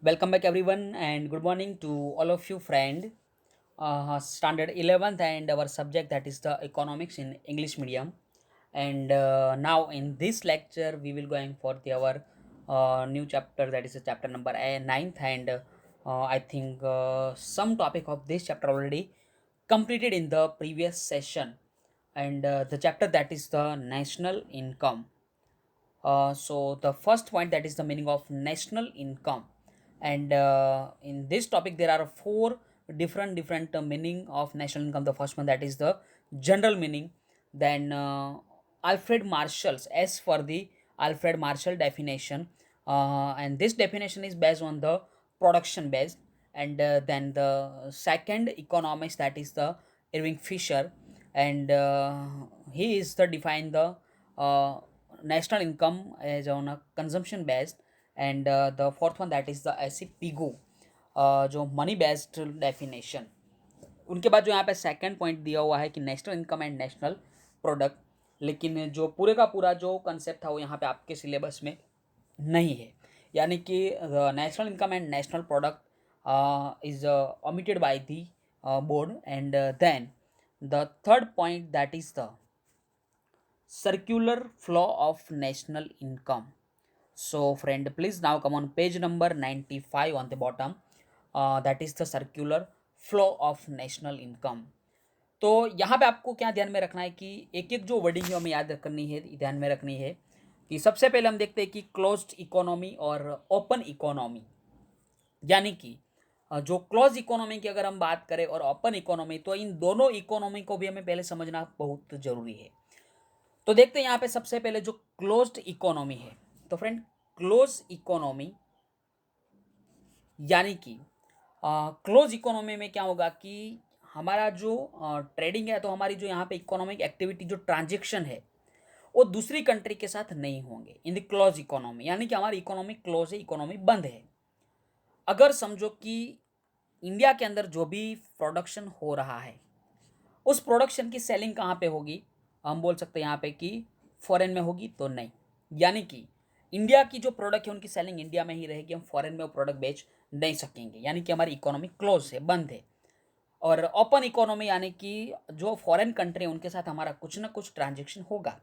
Welcome back, everyone, and good morning to all of you, friend. Standard 11th, and our subject that is the economics in English medium. And now, in this lecture, we will going for our new chapter that is chapter number ninth, and I think some topic of this chapter already completed in the previous session, and the chapter that is the national income. So the first point that is the meaning of national income, and in this topic there are four different meaning of national income. The first one that is the general meaning. Then Alfred Marshall's as for the Alfred Marshall definition, and this definition is based on the production based. And then the second economist that is the Irving Fisher, and he is the define the uh, national income is on a consumption based. And the fourth one that is the ऐसी Pigou जो money based definition. उनके बाद जो यहाँ पे second point दिया हुआ है कि national income and national product, लेकिन जो पूरे का पूरा जो कंसेप्ट था वो यहाँ पे आपके सिलेबस में नहीं है. यानी कि national income and national product is omitted by the board. And then the third point that is the circular flow of national income. So, friend, please now come on page number 95 on the bottom. That is the circular flow of national income. तो यहाँ पे आपको क्या ध्यान में रखना है कि एक एक जो वर्डिंग है हमें याद करनी है, ध्यान में रखनी है कि सबसे पहले हम देखते हैं कि क्लोज्ड इकोनॉमी और ओपन इकोनॉमी. यानी कि जो क्लोज इकोनॉमी की अगर हम बात करें और ओपन इकोनॉमी, तो इन दोनों इकोनॉमी को भी हमें पहले समझना बहुत जरूरी है. तो देखते हैं यहाँ पे सबसे पहले जो क्लोज्ड इकोनॉमी है. तो फ्रेंड, क्लोज इकोनॉमी यानी कि क्लोज इकोनॉमी में क्या होगा कि हमारा जो ट्रेडिंग है, तो हमारी जो यहाँ पे इकोनॉमिक एक्टिविटी जो ट्रांजेक्शन है वो दूसरी कंट्री के साथ नहीं होंगे इन द क्लोज इकोनॉमी. यानी कि हमारी इकोनॉमी क्लोज है, इकोनॉमी बंद है. अगर समझो कि इंडिया के अंदर जो भी प्रोडक्शन हो रहा है उस प्रोडक्शन की सेलिंग कहाँ पे होगी, हम बोल सकते हैं यहाँ पे कि फॉरेन में होगी, तो नहीं. यानी कि इंडिया की जो प्रोडक्ट है उनकी सेलिंग इंडिया में ही रहेगी, हम फॉरेन में वो प्रोडक्ट बेच नहीं सकेंगे. यानी कि हमारी इकोनॉमी क्लोज है, बंद है. और ओपन इकोनॉमी यानी कि जो फॉरेन कंट्री है उनके साथ हमारा कुछ ना कुछ ट्रांजेक्शन होगा.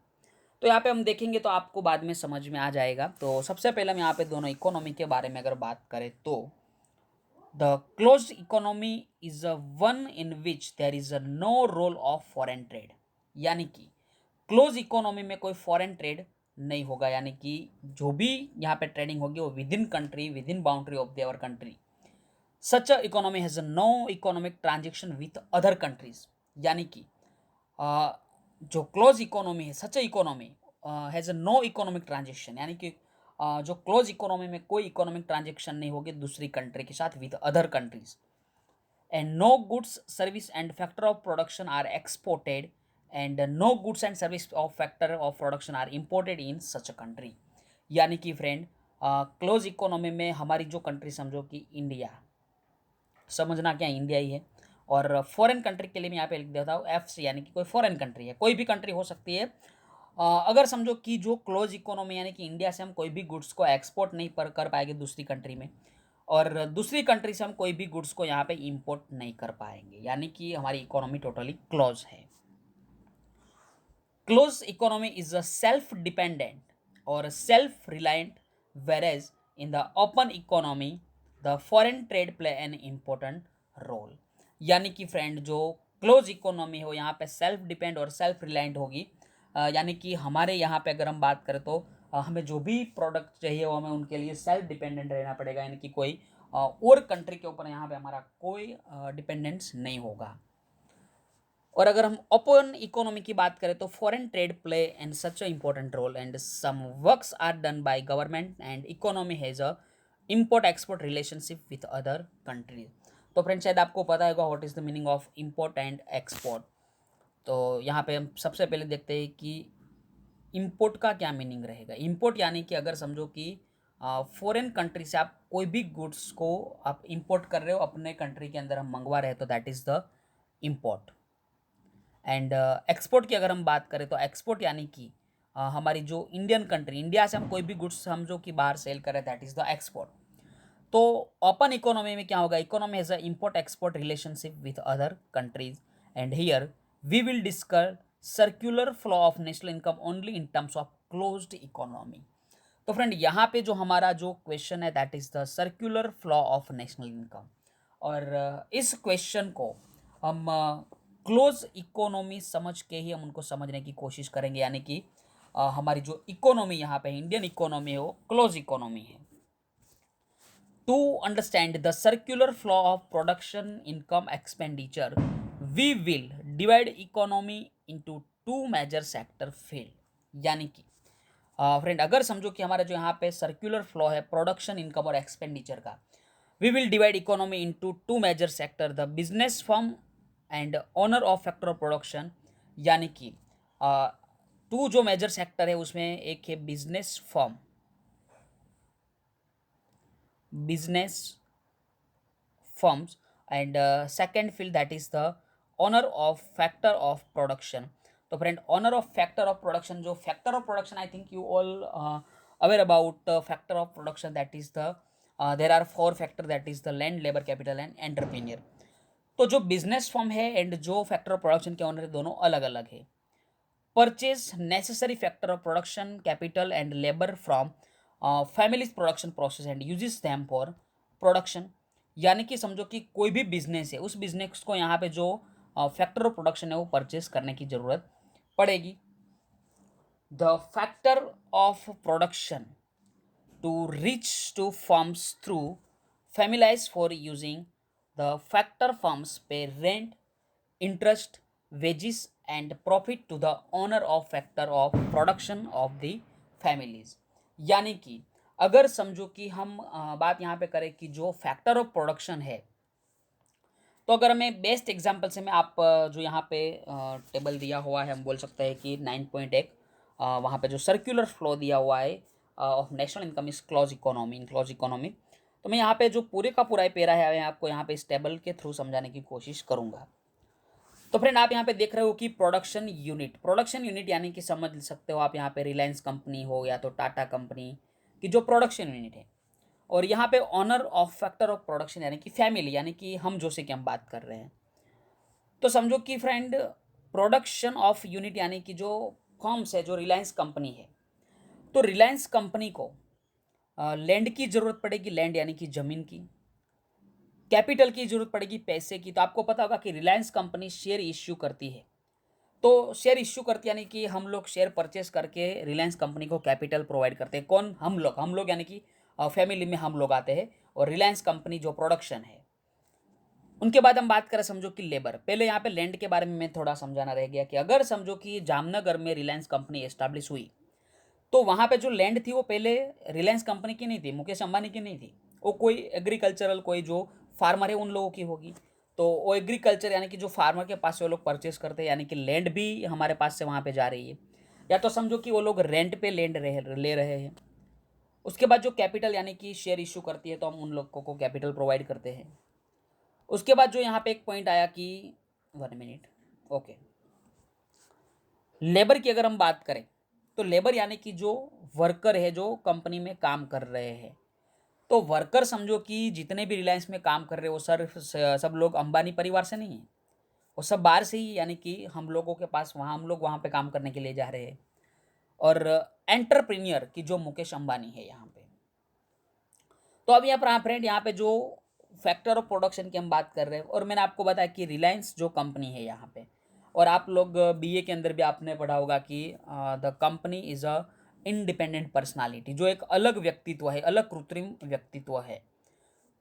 तो यहाँ पे हम देखेंगे तो आपको बाद में समझ में आ जाएगा. तो सबसे पहले हम यहाँ पे दोनों इकोनॉमी के बारे में अगर बात करें तो the closed economy is a one in which there is a no role of foreign trade. यानी कि क्लोज इकोनॉमी में कोई फॉरेन ट्रेड नहीं होगा. यानी कि जो भी यहाँ पे ट्रेडिंग होगी वो within country, within boundary of their country. Such a economy has no economic transaction with other countries. यानी कि जो क्लोज इकोनॉमी है, such a economy has no economic transaction, यानी कि जो क्लोज इकोनॉमी में कोई इकोनॉमिक ट्रांजेक्शन नहीं होगी दूसरी कंट्री के साथ with other countries. And no goods service and factor of production are exported, and no goods and service of factor of production are imported in such a country. यानी कि friend, close economy में हमारी जो country समझो कि India, समझना क्या India ही है. और फॉरेन कंट्री के लिए मैं यहाँ पे लिख देता हूँ एफ सी, यानी कि कोई फॉरेन कंट्री है, कोई भी कंट्री हो सकती है. अगर समझो कि जो क्लोज इकोनॉमी यानी कि इंडिया से हम कोई भी गुड्स को एक्सपोर्ट नहीं कर पाएंगे दूसरी कंट्री में, और दूसरी कंट्री से हम कोई भी गुड्स को यहाँ पे इंपोर्ट नहीं कर पाएंगे, यानी कि हमारी इकोनॉमी टोटली क्लोज है. Close economy is a self dependent और self reliant, whereas in the open economy the foreign trade play an important role. यानी कि फ्रेंड, जो क्लोज इकोनॉमी हो यहाँ पे सेल्फ डिपेंड और सेल्फ रिलायंट होगी. यानी कि हमारे यहाँ पे अगर हम बात करें तो हमें जो भी प्रोडक्ट चाहिए वो हमें उनके लिए सेल्फ डिपेंडेंट रहना पड़ेगा. यानी कि कोई और कंट्री के ऊपर यहाँ पे हमारा कोई डिपेंडेंस नहीं होगा. और अगर हम ओपन इकोनॉमी की बात करें तो foreign trade play and such a important role, and some works are done by government, and economy has a import export relationship with other countries. तो फ्रेंड, शायद आपको पता होगा what is the meaning of import and export. तो यहाँ पे हम सबसे पहले देखते हैं कि इम्पोर्ट का क्या मीनिंग रहेगा. इम्पोर्ट यानी कि अगर समझो कि फॉरेन कंट्री से आप कोई भी गुड्स को आप इंपोर्ट कर रहे हो, अपने कंट्री के अंदर हम मंगवा रहे हैं, तो that is the import. And export की अगर हम बात करें तो एक्सपोर्ट यानी कि हमारी जो इंडियन कंट्री, इंडिया से हम कोई भी गुड्स समझो कि बाहर सेल करें, दैट इज़ द एक्सपोर्ट. तो ओपन इकोनॉमी में क्या होगा, economy has a import export relationship with other countries and here we will discuss circular flow of national income only in terms of closed economy. तो friend यहाँ पे जो हमारा जो क्वेश्चन है that is the circular flow of national income, और इस question को हम क्लोज इकोनॉमी समझ के ही हम उनको समझने की कोशिश करेंगे, यानी कि हमारी जो इकोनॉमी यहाँ पे इंडियन इकोनॉमी है वो क्लोज इकोनॉमी है। To understand the circular flow of production income expenditure we will divide economy into two major sector field, यानी कि फ्रेंड अगर समझो कि हमारा जो यहाँ पे सर्कुलर फ्लो है प्रोडक्शन इनकम और एक्सपेंडिचर का, we will divide economy into two major sector, the business firm and owner of factor of production, यानी कि टू जो मेजर सेक्टर है उसमें एक है business firm, business firms, and second field that is the owner of factor of production. तो friend owner of factor of production, जो factor of production I think you all aware about factor of production, that is the there are four factor, that is the land, labour, capital and entrepreneur. तो जो business firm है and जो factor of production के owner है दोनों अलग अलग है। Purchase necessary factor of production capital and labour from families production process and uses them for production, यानी कि समझो कि कोई भी बिजनेस है उस बिजनेस को यहाँ पे जो फैक्टर ऑफ प्रोडक्शन है वो परचेज करने की ज़रूरत पड़ेगी। The factor of production to reach to firms through families for using the factor firms pay rent, interest, wages and profit to the owner of factor of production of the families, यानी कि अगर समझो कि हम बात यहाँ पे करें कि जो फैक्टर ऑफ प्रोडक्शन है, तो अगर हमें बेस्ट एग्जांपल से मैं आप जो यहाँ पे टेबल दिया हुआ है हम बोल सकते हैं कि 9.1 वहाँ पे जो सर्कुलर फ्लो दिया हुआ है of national income is close economy, in close economy, तो मैं यहाँ पे जो पूरे का पूरा पेरा है मैं आपको यहाँ पे इस टेबल के थ्रू समझाने की कोशिश करूँगा। तो फ्रेंड आप यहाँ पे देख रहे हो कि प्रोडक्शन यूनिट यानी कि समझ सकते हो आप यहाँ पे रिलायंस कंपनी हो या तो टाटा कंपनी की जो प्रोडक्शन यूनिट है, और यहाँ पे owner of factor of production यानी कि फैमिली, यानी कि हम जो से कि हम बात कर रहे हैं। तो समझो कि फ्रेंड प्रोडक्शन ऑफ यूनिट यानी कि जो फर्म्स है जो रिलायंस कंपनी है, तो रिलायंस कंपनी को लैंड की ज़रूरत पड़ेगी, लैंड यानी कि ज़मीन की, कैपिटल की ज़रूरत पड़ेगी पैसे की। तो आपको पता होगा कि रिलायंस कंपनी शेयर इश्यू करती है, तो शेयर इश्यू करती यानी कि हम लोग शेयर परचेस करके रिलायंस कंपनी को कैपिटल प्रोवाइड करते हैं। कौन? हम लोग यानी कि फैमिली में हम लोग आते हैं, और रिलायंस कंपनी जो प्रोडक्शन है। उनके बाद हम बात करें समझो कि लेबर, पहले यहाँ पे लैंड के बारे में मैं थोड़ा समझाना रह गया कि अगर समझो कि जामनगर में रिलायंस कंपनी एस्टाब्लिश हुई, तो वहाँ पे जो लैंड थी वो पहले रिलायंस कंपनी की नहीं थी, मुकेश अंबानी की नहीं थी, वो कोई एग्रीकल्चरल कोई जो फार्मर है उन लोगों की होगी। तो वो एग्रीकल्चर यानी कि जो फार्मर के पास से वो लोग परचेस करते हैं, यानी कि लैंड भी हमारे पास से वहाँ पे जा रही है, या तो समझो कि वो लोग रेंट पे लैंड ले रहे हैं। उसके बाद जो कैपिटल यानी कि शेयर इशू करती है, तो हम उन लोगों को कैपिटल प्रोवाइड करते हैं। उसके बाद जो यहाँ पे एक पॉइंट आया कि 1 मिनट, ओके, लेबर की अगर हम बात करें, तो लेबर यानी कि जो वर्कर है जो कंपनी में काम कर रहे हैं, तो वर्कर समझो कि जितने भी रिलायंस में काम कर रहे हैं वो सब लोग अंबानी परिवार से नहीं है, वो सब बाहर से ही, यानी कि हम लोगों के पास वहाँ हम लोग वहाँ पे काम करने के लिए जा रहे हैं। और एंटरप्रेन्योर की जो मुकेश अंबानी है यहाँ पे, तो अब यहाँ पर फ्रेंड यहाँ पे जो फैक्टर ऑफ प्रोडक्शन की हम बात कर रहे हैं, और मैंने आपको बताया कि रिलायंस जो कंपनी है यहाँ पे, और आप लोग बीए के अंदर भी आपने पढ़ा होगा कि the company is a independent personality, जो एक अलग व्यक्तित्व है, अलग कृत्रिम व्यक्तित्व है।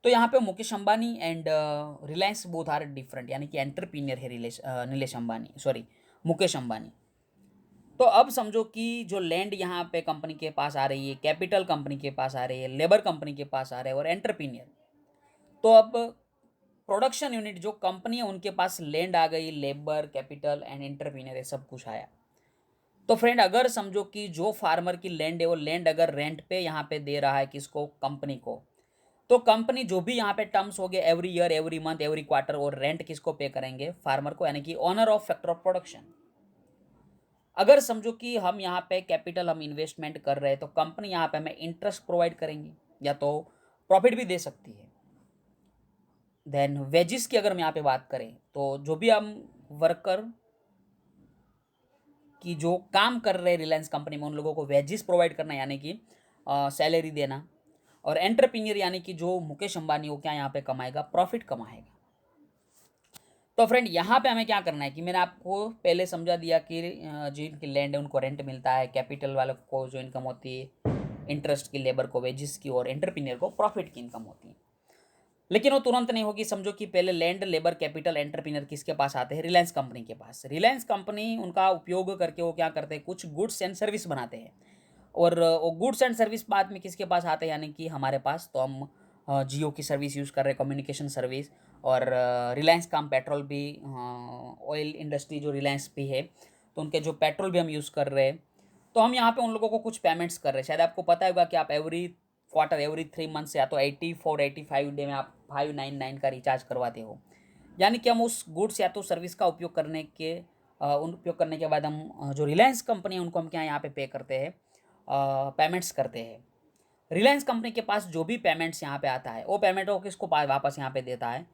तो यहाँ पे Mukesh Ambani and Reliance both are different, यानी कि एंटरप्रीनियर है नीलेश अंबानी, सॉरी मुकेश अंबानी। तो अब समझो कि जो लैंड यहाँ पे कंपनी के पास आ रही है, कैपिटल कंपनी के पास आ रही है, लेबर कंपनी के पास आ रहे हैं, और एंटरप्रीनियर, तो अब प्रोडक्शन यूनिट जो कंपनी है उनके पास लैंड आ गई, लेबर, कैपिटल एंड एंटरप्रीनियर ये सब कुछ आया। तो फ्रेंड अगर समझो कि जो फार्मर की लैंड है वो लैंड अगर रेंट पे यहाँ पे दे रहा है किसको? कंपनी को, तो कंपनी जो भी यहाँ पे टर्म्स हो गए every year, every month, every quarter, और रेंट किसको पे करेंगे? फार्मर को, यानी कि owner of factor of production. अगर समझो कि हम यहाँ पे कैपिटल हम इन्वेस्टमेंट कर रहे हैं, तो कंपनी यहाँ पे हमें इंटरेस्ट प्रोवाइड करेंगी, या तो प्रॉफिट भी दे सकती है। देन वेजेस की अगर हम यहाँ पे बात करें तो जो भी हम वर्कर की जो काम कर रहे हैं रिलायंस कंपनी में उन लोगों को वेजेस प्रोवाइड करना यानी कि सैलरी देना। और एंटरप्रेन्योर यानी कि जो मुकेश अंबानी वो क्या यहाँ पे कमाएगा, प्रॉफिट कमाएगा। तो फ्रेंड यहाँ पे हमें क्या करना है कि मैंने आपको पहले समझा दिया कि जो इनकी लैंड है उनको रेंट मिलता है, कैपिटल वालों को जो इनकम होती है, इंटरेस्ट की, लेबर को वेजेस की, और एंटरप्रेन्योर को प्रॉफिट की इनकम होती है। लेकिन वो तुरंत नहीं होगी। समझो कि पहले लैंड, लेबर, कैपिटल, एंटरप्रेन्योर किसके पास आते हैं, रिलायंस कंपनी के पास। रिलायंस कंपनी उनका उपयोग करके वो क्या करते हैं, कुछ गुड्स एंड सर्विस बनाते हैं। और वो गुड्स एंड सर्विस बाद में किसके पास आते हैं, यानी कि हमारे पास। तो हम जियो की सर्विस यूज़ कर रहे हैं, कम्युनिकेशन सर्विस। और रिलायंस का हम पेट्रोल भी, ऑयल इंडस्ट्री जो रिलायंस भी है तो उनके जो पेट्रोल भी हम यूज़ कर रहे हैं। तो हम यहाँ पे उन लोगों को कुछ पेमेंट्स कर रहे हैं। शायद आपको पता होगा कि आप एवरी क्वार्टर, एवरी 3 मंथ्स या तो 84-85 डे में आप 599 का रिचार्ज करवाते हो। यानी कि हम उस गुड्स या तो सर्विस का उपयोग करने के उपयोग करने के बाद हम जो रिलायंस कंपनी है उनको हम क्या यहाँ पे पे करते हैं, पेमेंट्स करते हैं। रिलायंस कंपनी के पास जो भी पेमेंट्स यहाँ पे आता है वो पेमेंट को किसको वापस यहाँ पे देता है,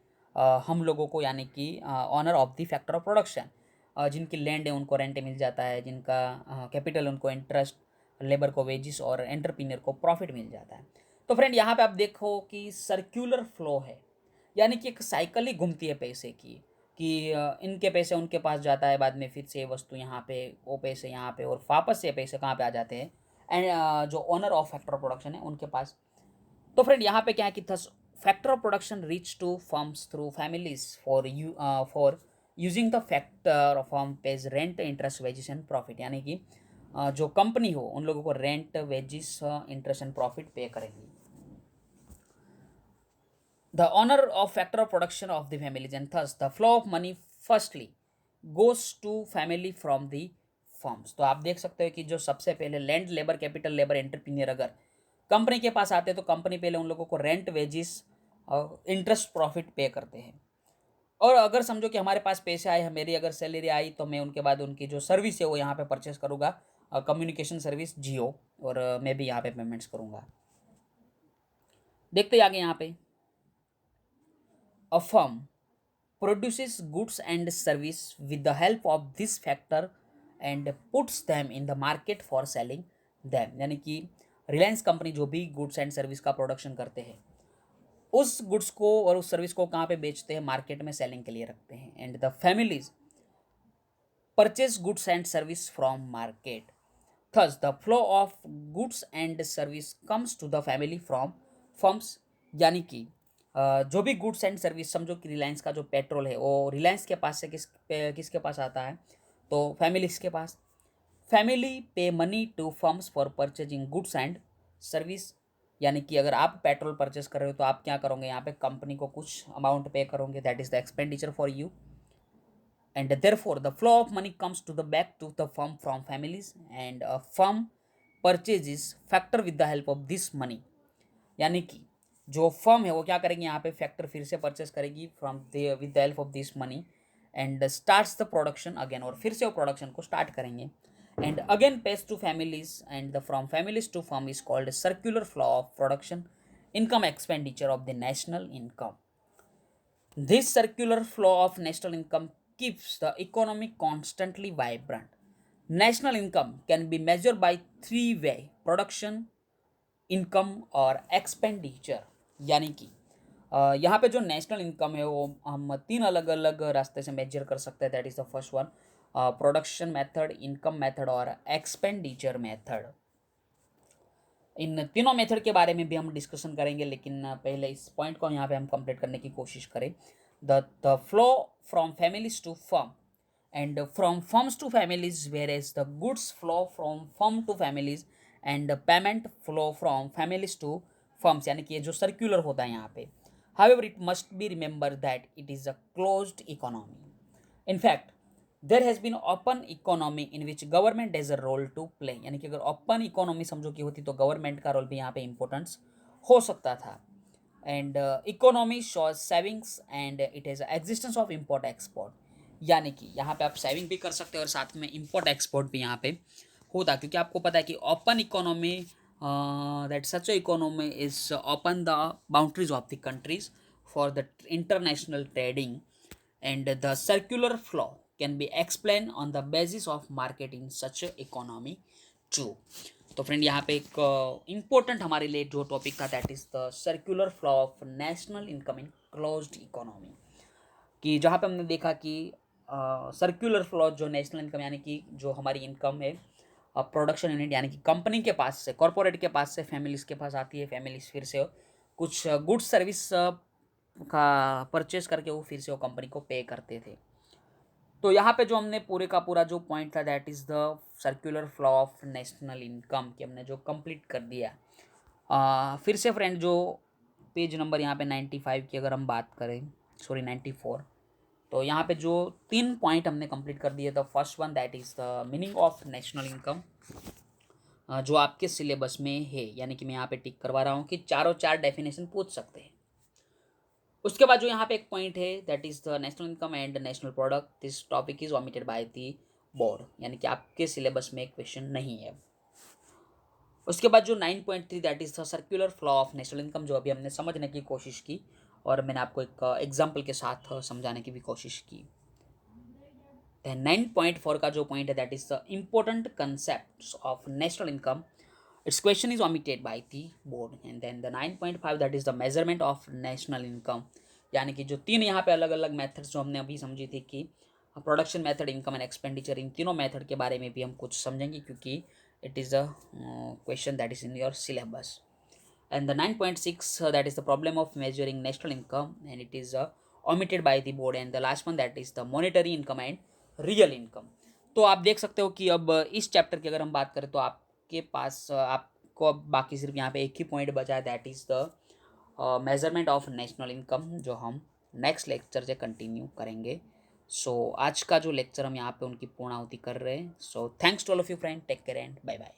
हम लोगों को, यानी कि owner of the factor of production. जिनकी लैंड है उनको रेंट मिल जाता है, जिनका कैपिटल उनको इंटरेस्ट, लेबर को वेजिस, और एंटरप्रेन्योर को प्रॉफिट मिल जाता है। तो फ्रेंड यहाँ पे आप देखो कि सर्क्यूलर फ्लो है, यानी कि एक साइकिल ही घूमती है पैसे की, कि इनके पैसे उनके पास जाता है, बाद में फिर से ये वस्तु यहाँ पे, वो पैसे यहाँ पे, और वापस से पैसे कहाँ पे आ जाते हैं, एंड जो ओनर ऑफ फैक्टर प्रोडक्शन है उनके पास। तो फ्रेंड यहाँ पे क्या है कि thus factor of production reach to firms through families for using the factor firm pays rent, interest, wages and profit. यानी कि जो कंपनी हो उन लोगों को rent, wages, interest and profit pay करेगी। The honor of factor of production of the families, and thus the flow of money firstly goes to family from the firms। तो आप देख सकते हो कि जो सबसे पहले land, labour, capital, labour, entrepreneur अगर कंपनी के पास आते हैं तो कंपनी पहले उन लोगों को रेंट, वेजिस और इंटरेस्ट, प्रॉफिट पे करते हैं। और अगर समझो कि हमारे पास पैसे आए, मेरी अगर सैलरी आई, तो मैं उनके बाद उनकी जो सर्विस है वो यहाँ पे परचेस करूँगा, कम्युनिकेशन सर्विस जियो, और मैं भी यहाँ पे पेमेंट्स करूँगा। देखते हैं आगे यहाँ पे। A firm produces goods and service with the help of this factor and puts them in the market for selling them। यानी कि रिलायंस कंपनी जो भी गुड्स एंड सर्विस का प्रोडक्शन करते हैं उस गुड्स को और उस सर्विस को कहाँ पे बेचते हैं, मार्केट में सेलिंग के लिए रखते हैं। And the families purchase goods and service from market, thus the flow of goods and service comes to the family from firms. यानी कि जो भी गुड्स एंड सर्विस, समझो कि रिलायंस का जो पेट्रोल है वो रिलायंस के पास से किसके पास आता है, तो फैमिलीज के पास। Family pay money to firms for purchasing goods and service. यानी कि अगर आप पेट्रोल परचेस कर रहे हो तो आप क्या करोगे, यहाँ पे कंपनी को कुछ अमाउंट पे करोगे, that is the expenditure for you. and therefore the flow of money comes to the back to the firm from families, and a firm purchases factor with the help of this money। यानी कि जो firm है वो क्या करेगी, यहाँ पे factor फिर से परचेस करेगी from with the help of this money, and starts the production again, और फिर से वो प्रोडक्शन को स्टार्ट करेंगे, and again pays to families, and the from families to firm is called circular flow of production, income, expenditure of the national income. This circular flow of national income keeps the economy constantly vibrant. National income can be measured by three way: production, income और expenditure. यानी कि यहाँ पे जो national income है वो हम 3 अलग अलग रास्ते से मेजर कर सकते हैं। That is the first one, production method, income method और एक्सपेंडिचर मेथड। इन तीनों मेथड के बारे में भी हम डिस्कशन करेंगे, लेकिन पहले इस पॉइंट को यहाँ पे हम कंप्लीट करने की कोशिश करें। The flow from families to firm and from firms to families, whereas the goods flow from firm to families and payment flow from families to firms. यानी कि ये जो सर्क्यूलर होता है यहाँ पे। However it must be remember that it is a closed economy. In fact, there has been open economy in which government has a role to play। यानी कि अगर ओपन इकोनॉमी समझो कि होती तो गवर्नमेंट का रोल भी यहाँ पे इंपॉर्टेंस हो सकता था। And economy shows savings and it has existence of import export. यानी कि यहाँ पे आप सेविंग भी कर सकते हो और साथ में इम्पोर्ट एक्सपोर्ट भी यहाँ पे होता, क्योंकि आपको पता है कि open economy that such a economy is open the boundaries of the countries for the international trading, and the circular flow can be explained on the basis of market in such a economy too. तो friend यहाँ पे एक important हमारे लिए जो topic था that is the circular flow of national income in closed economy, कि जहाँ पे हमने देखा कि सर्कुलर फ्लो जो नेशनल इनकम यानी कि जो हमारी इनकम है प्रोडक्शन यूनिट यानी कि कंपनी के पास से, कॉरपोरेट के पास से फैमिलीज़ के पास आती है, फैमिलीज फिर से कुछ गुड्स सर्विस का परचेज करके वो फिर से वो कंपनी को पे करते थे। तो यहाँ पे जो हमने पूरे का पूरा जो पॉइंट था that is the circular flow of national income कि हमने जो कंप्लीट कर दिया। फिर से फ्रेंड जो पेज नंबर यहाँ पे 95 की अगर हम बात करें, सॉरी 94, तो यहाँ पे जो 3 पॉइंट हमने कंप्लीट कर दिए। The first one that is the meaning of national income, जो आपके सिलेबस में है, यानी कि मैं यहाँ पे टिक करवा रहा हूँ कि चारों चार डेफिनेशन पूछ सकते हैं। उसके बाद जो यहाँ पे एक पॉइंट है that is the national income and national product, this topic is omitted bye the board, यानी कि आपके सिलेबस में एक क्वेश्चन नहीं है। उसके बाद जो 9.3 that is the circular flow of national income, जो अभी हमने समझने की कोशिश की और मैंने आपको एक एग्जाम्पल के साथ समझाने की भी कोशिश की। 9.4 का जो पॉइंट है that is the important concept of national income, its question is omitted by the board. And then the 9.5 that is the measurement of national income, यानी कि जो तीन यहाँ पे अलग अलग मेथड्स जो हमने अभी समझी थी कि production method, income and expenditure, इन तीनों मेथड के बारे में भी हम कुछ समझेंगे क्योंकि it is a question that is in your syllabus. And the 9.6 that is the problem of measuring national income, and it is omitted by the board. And the last one that is the monetary income and real income। तो आप देख सकते हो कि अब इस chapter की अगर हम बात करें तो आपके पास आपको अब बाकी सिर्फ यहाँ पे एक ही पॉइंट बचा है that is the measurement of national income, जो हम नेक्स्ट लेक्चर से कंटिन्यू करेंगे। सो आज का जो लेक्चर हम यहाँ पे उनकी पूर्णाहुति कर रहे हैं। So thanks to all of you friend, take care and bye bye.